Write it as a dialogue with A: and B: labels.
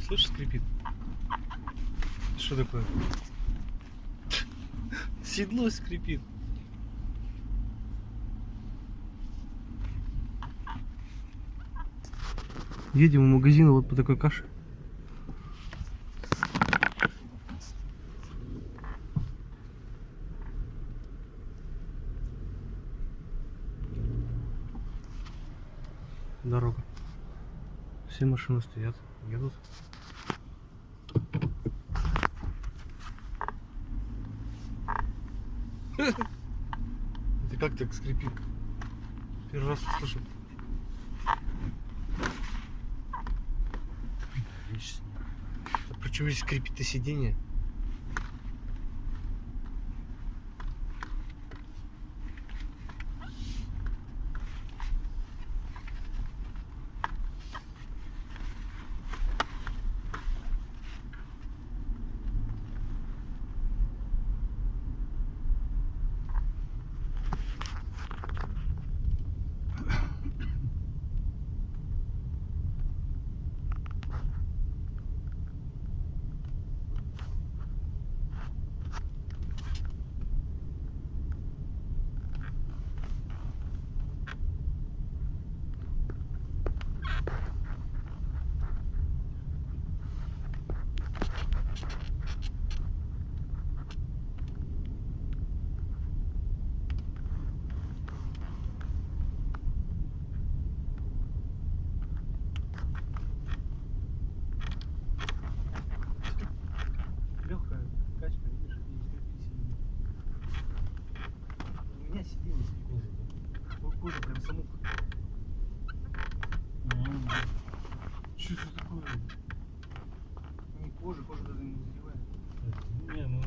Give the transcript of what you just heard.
A: Слышишь, скрипит? Что такое? Седло скрипит. Едем в магазин вот по такой каше. Дорога. Все машины стоят, едут. Это как так скрипит? Первый раз слышу. Причем здесь скрипит и сиденье. Легкая качка, видишь, и скрипит сиденье. У меня сиденье с кожи. Кожа прям саму. Что это такое? Не кожа, кожа даже не задевает.
B: Не, ну